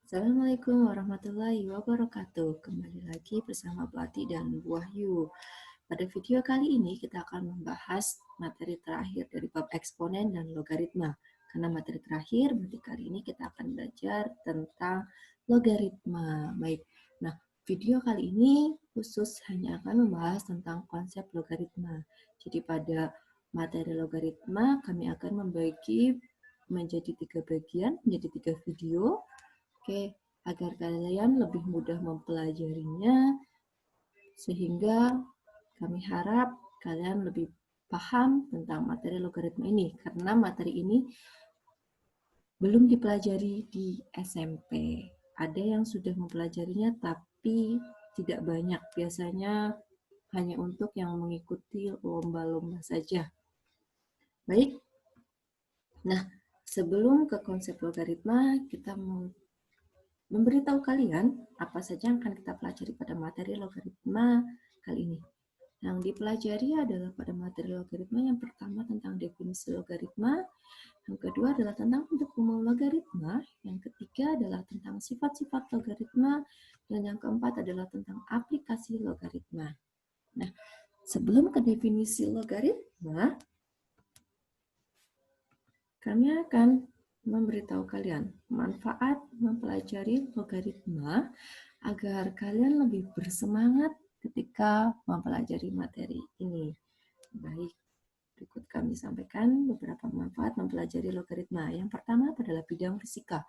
Assalamualaikum warahmatullahi wabarakatuh. Kembali lagi bersama Bati dan Wahyu. Pada video kali ini kita akan membahas materi terakhir dari bab eksponen dan logaritma. Karena materi terakhir, berarti kali ini kita akan belajar tentang logaritma. Baik, nah video kali ini khusus hanya akan membahas tentang konsep logaritma. Jadi pada materi logaritma kami akan membagi menjadi 3 bagian, menjadi 3 video. Oke, agar kalian lebih mudah mempelajarinya, sehingga kami harap kalian lebih paham tentang materi logaritma ini, karena materi ini belum dipelajari di SMP. Ada yang sudah mempelajarinya, tapi tidak banyak. Biasanya hanya untuk yang mengikuti lomba-lomba saja. Baik, nah sebelum ke konsep logaritma, kita memberitahu kalian apa saja yang akan kita pelajari pada materi logaritma kali ini. Yang dipelajari adalah pada materi logaritma yang pertama tentang definisi logaritma, yang kedua adalah tentang bentuk umum logaritma, yang ketiga adalah tentang sifat-sifat logaritma, dan yang keempat adalah tentang aplikasi logaritma. Nah, sebelum ke definisi logaritma, kami akan memberitahu kalian manfaat mempelajari logaritma agar kalian lebih bersemangat ketika mempelajari materi ini. Baik, berikut kami sampaikan beberapa manfaat mempelajari logaritma. Yang pertama adalah bidang fisika.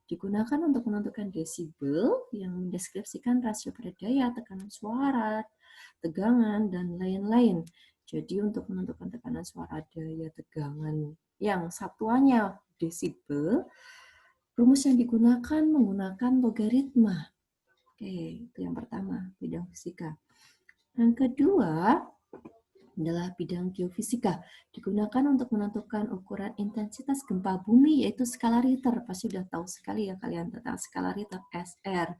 Digunakan untuk menentukan desibel yang mendeskripsikan rasio pada daya, tekanan suara, tegangan, dan lain-lain. Jadi untuk menentukan tekanan suara, daya, tegangan yang satuannya desibel, rumus yang digunakan menggunakan logaritma. Oke, itu yang pertama, bidang fisika. Yang kedua adalah bidang geofisika. Digunakan untuk menentukan ukuran intensitas gempa bumi, yaitu skala Richter. Pasti sudah tahu sekali ya kalian tentang skala Richter, SR.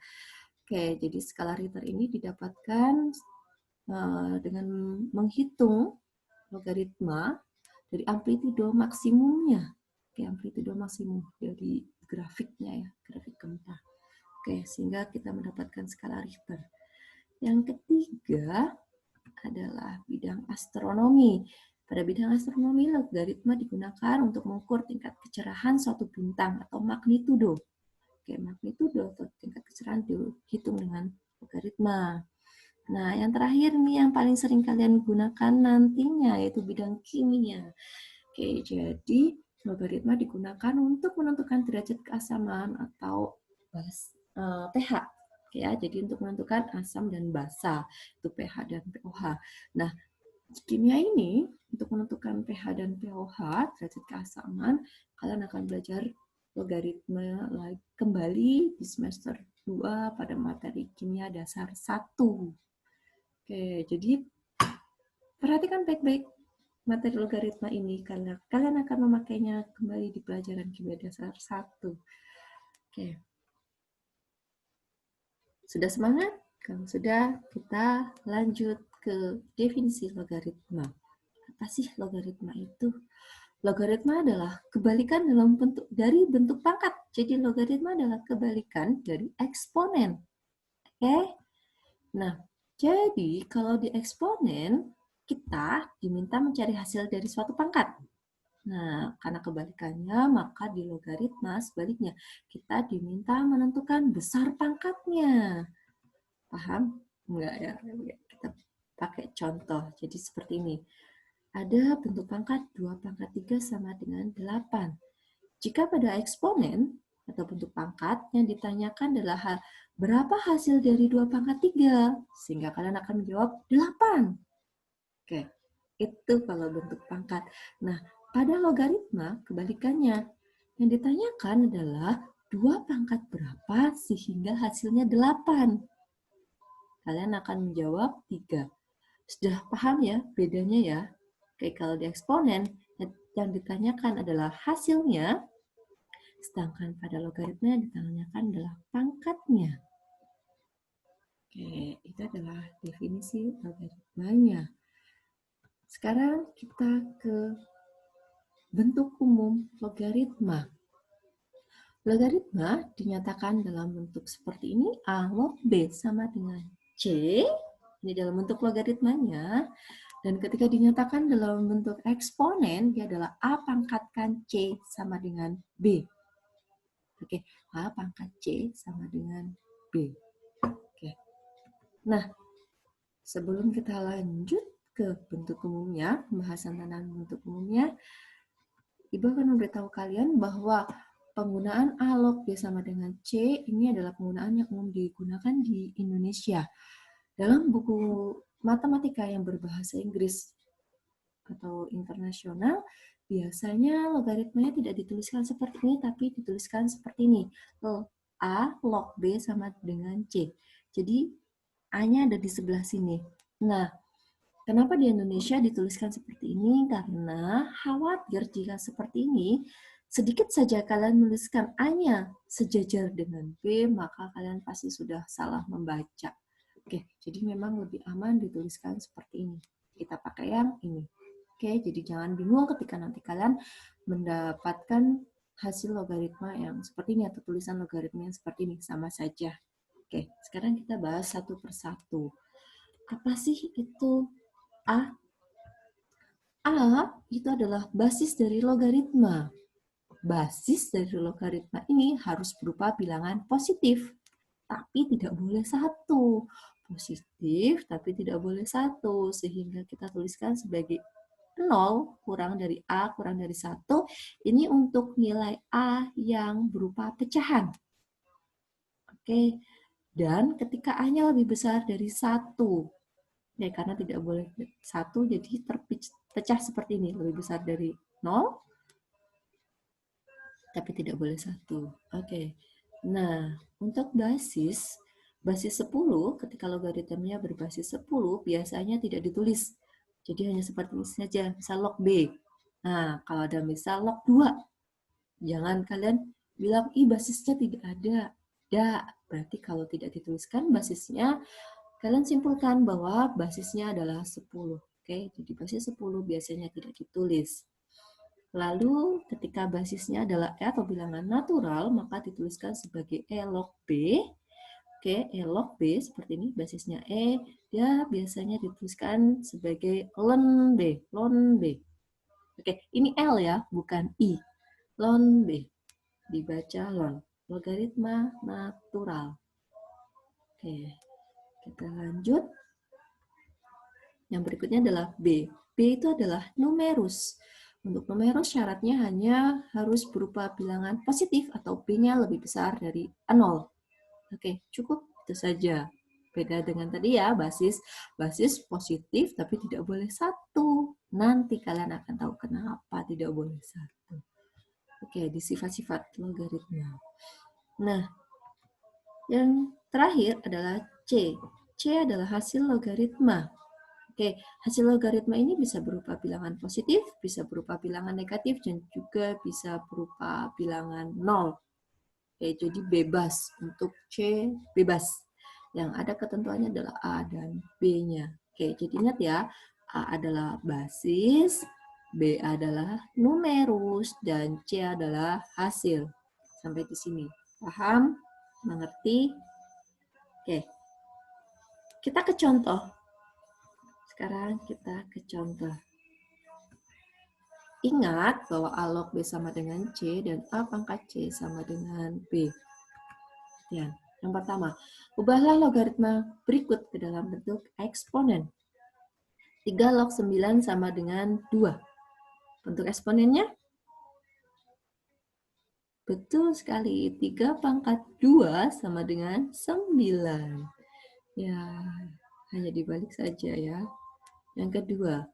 Oke, jadi skala Richter ini didapatkan dengan menghitung logaritma dari amplitudo maksimumnya. Oke, amplitudo maksimum dari grafiknya ya, grafik gempa. Oke, sehingga kita mendapatkan skala Richter. Yang ketiga adalah bidang astronomi. Pada bidang astronomi, logaritma digunakan untuk mengukur tingkat kecerahan suatu bintang atau magnitudo. Oke, magnitudo atau tingkat kecerahan dihitung dengan logaritma. Nah, yang terakhir nih yang paling sering kalian gunakan nantinya yaitu bidang kimia. Oke, jadi logaritma digunakan untuk menentukan derajat keasaman atau pH. Ya, jadi untuk menentukan asam dan basa, itu pH dan pOH. Nah, kimia ini untuk menentukan pH dan pOH, derajat keasaman, kalian akan belajar logaritma kembali di semester 2 pada materi kimia dasar 1. Oke, jadi perhatikan baik-baik materi logaritma ini karena kalian akan memakainya kembali di pelajaran kimia dasar 1. Oke. Sudah semangat? Kalau sudah, kita lanjut ke definisi logaritma. Apa sih logaritma itu? Logaritma adalah kebalikan dalam dari bentuk pangkat. Jadi logaritma adalah kebalikan dari eksponen. Oke? Nah, jadi kalau di eksponen, kita diminta mencari hasil dari suatu pangkat. Nah, karena kebalikannya, maka di logaritma sebaliknya, kita diminta menentukan besar pangkatnya. Paham? Enggak ya? Kita pakai contoh. Jadi seperti ini. Ada bentuk pangkat 2 pangkat 3 sama dengan 8. Jika pada eksponen atau bentuk pangkat yang ditanyakan adalah berapa hasil dari 2 pangkat 3, sehingga kalian akan menjawab 8. Oke, itu kalau bentuk pangkat. Nah, pada logaritma kebalikannya. Yang ditanyakan adalah 2 pangkat berapa sehingga hasilnya 8. Kalian akan menjawab 3. Sudah paham ya bedanya ya? Oke, kalau di eksponen yang ditanyakan adalah hasilnya, sedangkan pada logaritma yang ditanyakan adalah pangkatnya. Oke, itu adalah definisi logaritmanya. Sekarang kita ke bentuk umum logaritma. Logaritma dinyatakan dalam bentuk seperti ini, A log B sama dengan C. Ini dalam bentuk logaritmanya. Dan ketika dinyatakan dalam bentuk eksponen, dia adalah A pangkatkan C sama dengan B. Oke, A pangkat C sama dengan B. Oke. Nah, sebelum kita lanjut ke bentuk umumnya, pembahasan tentang bentuk umumnya, Ibu akan memberitahu kalian bahwa penggunaan A log B sama dengan C ini adalah penggunaan yang umum digunakan di Indonesia. Dalam buku matematika yang berbahasa Inggris atau internasional, biasanya logaritmanya tidak dituliskan seperti ini, tapi dituliskan seperti ini. A log B sama dengan C. Jadi, A-nya ada di sebelah sini. Nah, kenapa di Indonesia dituliskan seperti ini? Karena khawatir jika seperti ini, sedikit saja kalian menuliskan A-nya sejajar dengan B, maka kalian pasti sudah salah membaca. Oke, jadi memang lebih aman dituliskan seperti ini. Kita pakai yang ini. Oke, jadi jangan bingung ketika nanti kalian mendapatkan hasil logaritma yang seperti ini atau tulisan logaritma yang seperti ini, sama saja. Oke, sekarang kita bahas satu persatu. Apa sih itu A? A itu adalah basis dari logaritma. Basis dari logaritma ini harus berupa bilangan positif, tapi tidak boleh satu. Positif, tapi tidak boleh satu. Sehingga kita tuliskan sebagai 0 kurang dari A kurang dari 1. Ini untuk nilai A yang berupa pecahan. Oke. Dan ketika A-nya lebih besar dari 1, ya, karena tidak boleh 1, jadi terpecah seperti ini. Lebih besar dari 0, tapi tidak boleh 1. Oke. Nah, untuk basis 10, ketika logaritmanya berbasis 10, biasanya tidak ditulis. Jadi hanya seperti ini saja, misal log B. Nah, kalau ada misal log 2, jangan kalian bilang, basisnya tidak ada. Tidak, berarti kalau tidak dituliskan basisnya, kalian simpulkan bahwa basisnya adalah 10. Oke, jadi basis 10 biasanya tidak ditulis. Lalu ketika basisnya adalah E atau bilangan natural, maka dituliskan sebagai E log B. Oke, E log B seperti ini, basisnya E, dia biasanya dituliskan sebagai ln B, ln B. Oke, ini L ya, bukan I. Ln B, dibaca ln, logaritma natural. Oke, kita lanjut. Yang berikutnya adalah B. B itu adalah numerus. Untuk numerus syaratnya hanya harus berupa bilangan positif atau B-nya lebih besar dari 0. Oke, cukup itu saja. Beda dengan tadi ya, basis positif tapi tidak boleh 1. Nanti kalian akan tahu kenapa tidak boleh 1. Oke, di sifat-sifat logaritma. Nah, yang terakhir adalah C. C adalah hasil logaritma. Oke, hasil logaritma ini bisa berupa bilangan positif, bisa berupa bilangan negatif, dan juga bisa berupa bilangan 0. Oke, jadi bebas. Untuk C, bebas. Yang ada ketentuannya adalah A dan B-nya. Oke, jadi ingat ya, A adalah basis, B adalah numerus, dan C adalah hasil. Sampai di sini. Paham? Mengerti? Oke. Kita ke contoh. Sekarang kita ke contoh. Ingat bahwa A log B sama dengan C dan A pangkat C sama dengan B. Ya. Yang pertama, ubahlah logaritma berikut ke dalam bentuk eksponen. 3 log 9 sama dengan 2. Bentuk eksponennya? Betul sekali, 3 pangkat 2 sama dengan 9. Ya, hanya dibalik saja ya. Yang kedua,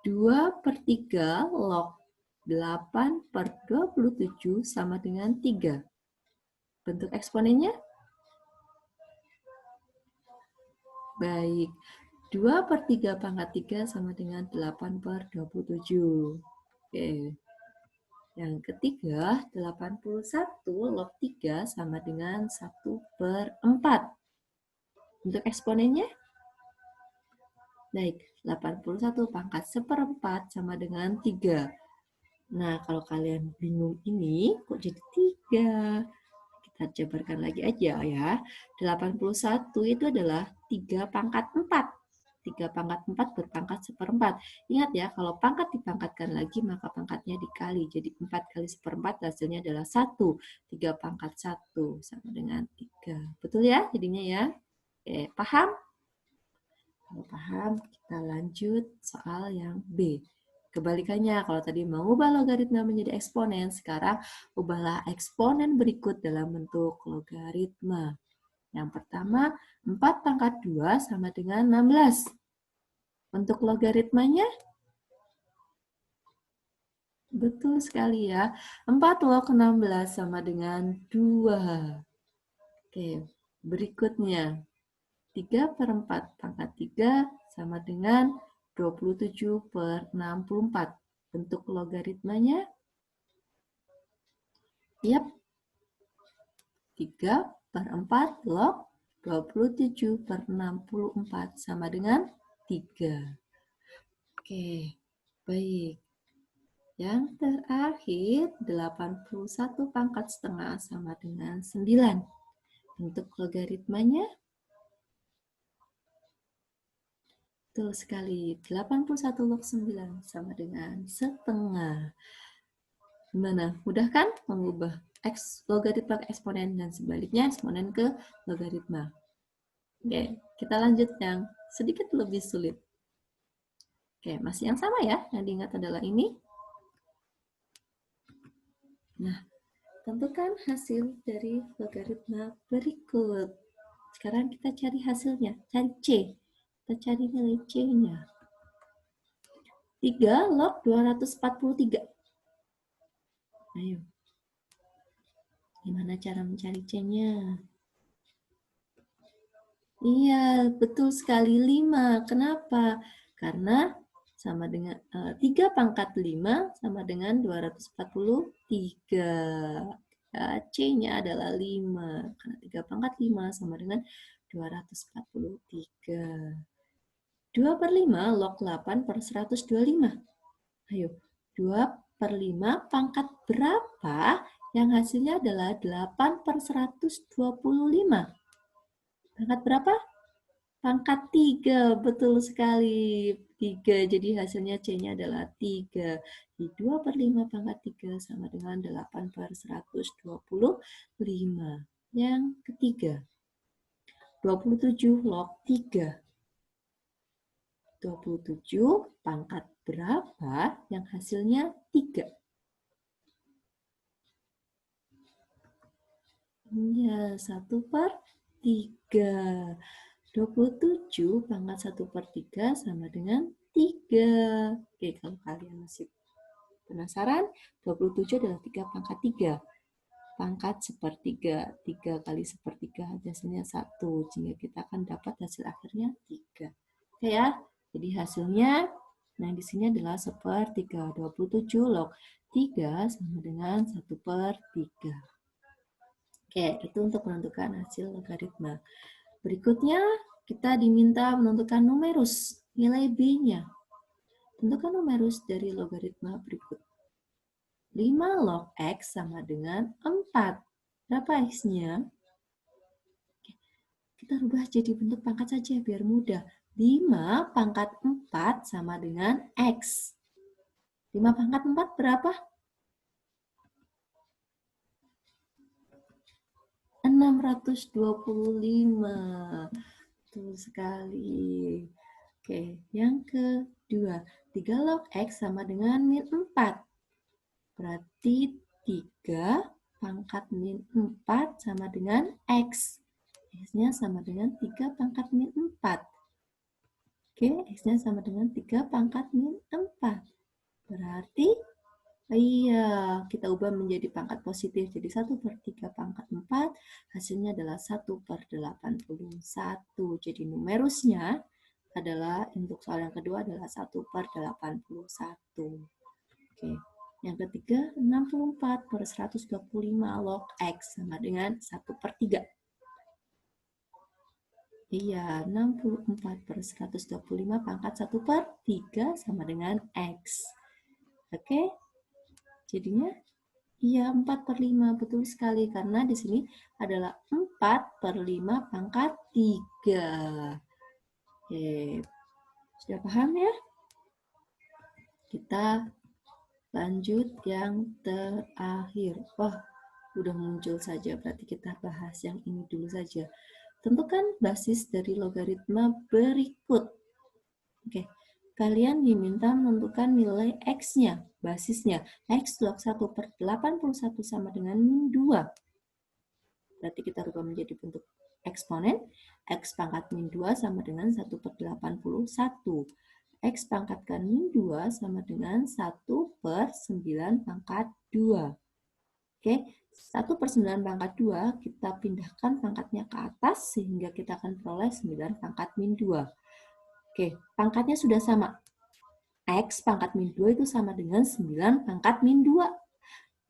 2/3 log 8/27 sama dengan 3. Bentuk eksponennya? Baik, 2/3 pangkat 3 sama dengan 8/27. Oke. Yang ketiga, 81 log 3 sama dengan 1/4. Bentuk eksponennya? Baik, 81 pangkat 1/4 sama dengan 3. Nah, kalau kalian bingung ini, kok jadi 3? Kita jabarkan lagi aja ya. 81 itu adalah 3 pangkat 4. 3 pangkat 4 berpangkat 1/4. Ingat ya, kalau pangkat dipangkatkan lagi, maka pangkatnya dikali. Jadi 4 kali 1/4 hasilnya adalah 1. 3 pangkat 1 sama dengan 3. Betul ya jadinya ya? Oke, paham? Kalau paham, kita lanjut soal yang B. Kebalikannya, kalau tadi mengubah logaritma menjadi eksponen, sekarang ubahlah eksponen berikut dalam bentuk logaritma. Yang pertama, 4 pangkat 2 sama dengan 16. Untuk logaritmanya, betul sekali ya. 4 log 16 sama dengan 2. Oke, berikutnya. 3/4 pangkat 3 sama dengan 27/64. Bentuk logaritmanya, yap, 3/4 log 27/64 sama dengan 3. Oke, baik. Yang terakhir, 81 pangkat setengah sama dengan 9. Bentuk logaritmanya, betul sekali, 81 log 9 sama dengan setengah. Gimana? Mudah kan mengubah logaritma ke eksponen dan sebaliknya eksponen ke logaritma. Oke, kita lanjut yang sedikit lebih sulit. Oke, masih yang sama ya, yang diingat adalah ini. Nah, tentukan hasil dari logaritma berikut. Sekarang kita cari hasilnya, cari C. Kita cari nilai C-nya. 3 log 243. Ayo. Gimana cara mencari C-nya? Iya, betul sekali 5. Kenapa? Karena sama dengan 3 pangkat 5 sama dengan 243. C-nya adalah 5. Karena 3 pangkat 5 sama dengan 243. 2/5 log 8/125. Ayo, 2/5 pangkat berapa yang hasilnya adalah 8/125? Pangkat berapa? Pangkat 3, betul sekali. 3, jadi hasilnya C-nya adalah 3. Di 2/5 pangkat 3 sama dengan 8/125. Yang ketiga, 27 log 3. 27 pangkat berapa yang hasilnya 3? Ya, 1/3. 27 pangkat 1/3 sama dengan 3. Oke, kalau kalian masih penasaran, 27 adalah 3 pangkat 3. Pangkat 1/3. 3 kali 1/3 hasilnya 1. Sehingga kita akan dapat hasil akhirnya 3. Oke ya, jadi hasilnya, nah di sini adalah 1/3. 27 log 3 sama dengan 1/3. Oke, itu untuk menentukan hasil logaritma. Berikutnya, kita diminta menentukan numerus, nilai B-nya. Tentukan numerus dari logaritma berikut. 5 log X sama dengan 4. Berapa X-nya? Kita rubah jadi bentuk pangkat saja biar mudah. 5 pangkat 4 sama dengan X. 5 pangkat 4 berapa? 625. Betul sekali. Oke, yang kedua. 3 log X sama dengan min 4. Berarti 3 pangkat min 4 sama dengan X. X-nya sama dengan 3 pangkat min 4. Oke, X-nya sama dengan 3 pangkat min 4. Berarti, iya, kita ubah menjadi pangkat positif. Jadi 1/3 pangkat 4, hasilnya adalah 1/81. Jadi numerusnya adalah, untuk soal yang kedua adalah 1/81. Oke. Yang ketiga, 64/125 log X sama dengan 1/3. Iya, 64/125 pangkat 1/3 sama dengan X. Oke? Jadinya iya 4/5, betul sekali. Karena di sini adalah 4/5 pangkat 3. Oke, sudah paham ya? Kita lanjut yang terakhir. Wah, udah muncul saja, berarti kita bahas yang ini dulu saja. Tentukan basis dari logaritma berikut. Oke, kalian diminta menentukan nilai X-nya, basisnya. X log 1/81 sama dengan min 2. Berarti kita rubah menjadi bentuk eksponen. X pangkat min 2 sama dengan 1/81. X pangkatkan min 2 sama dengan 1/9 pangkat 2. Oke, 1/9 pangkat 2 kita pindahkan pangkatnya ke atas sehingga kita akan peroleh 9 pangkat min 2. Oke, pangkatnya sudah sama. X pangkat min 2 itu sama dengan 9 pangkat min 2.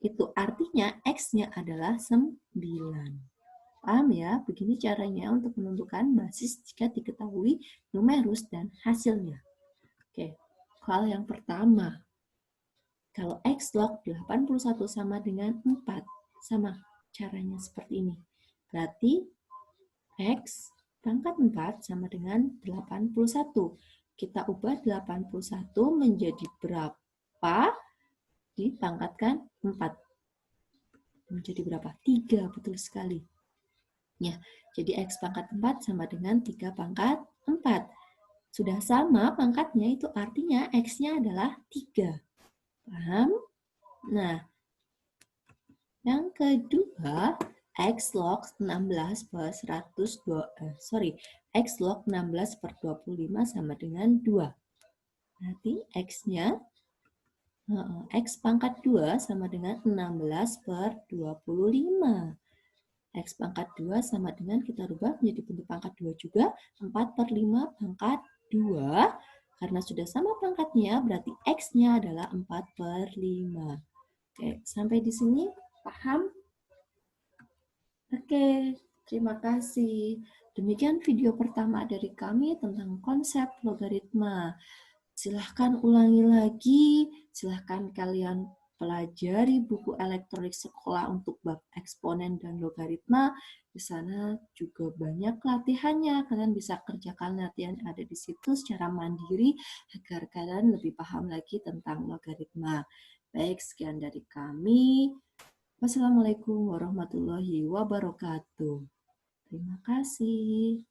Itu artinya X-nya adalah 9. Paham ya? Begini caranya untuk menentukan basis jika diketahui numerus dan hasilnya. Oke, hal yang pertama. Kalau X log 81 sama dengan 4, sama caranya seperti ini. Berarti X pangkat 4 sama dengan 81. Kita ubah 81 menjadi berapa dipangkatkan 4. Menjadi berapa? 3, betul sekali. Ya, jadi X pangkat 4 sama dengan 3 pangkat 4. Sudah sama pangkatnya, itu artinya X-nya adalah 3. Paham? Nah, yang kedua, X log 16 per 102, X log 16/25 sama dengan 2. Berarti X-nya, X pangkat 2 sama dengan 16/25. X pangkat 2 sama dengan, kita rubah menjadi bentuk pangkat 2 juga, 4/5 pangkat 2. Karena sudah sama pangkatnya, berarti X-nya adalah 4/5. Oke, sampai di sini paham? Oke, terima kasih. Demikian video pertama dari kami tentang konsep logaritma. Silahkan ulangi lagi, silahkan kalian pelajari buku elektronik sekolah untuk bab eksponen dan logaritma. Di sana juga banyak latihannya. Kalian bisa kerjakan latihan yang ada di situ secara mandiri agar kalian lebih paham lagi tentang logaritma. Baik, sekian dari kami. Wassalamualaikum warahmatullahi wabarakatuh. Terima kasih.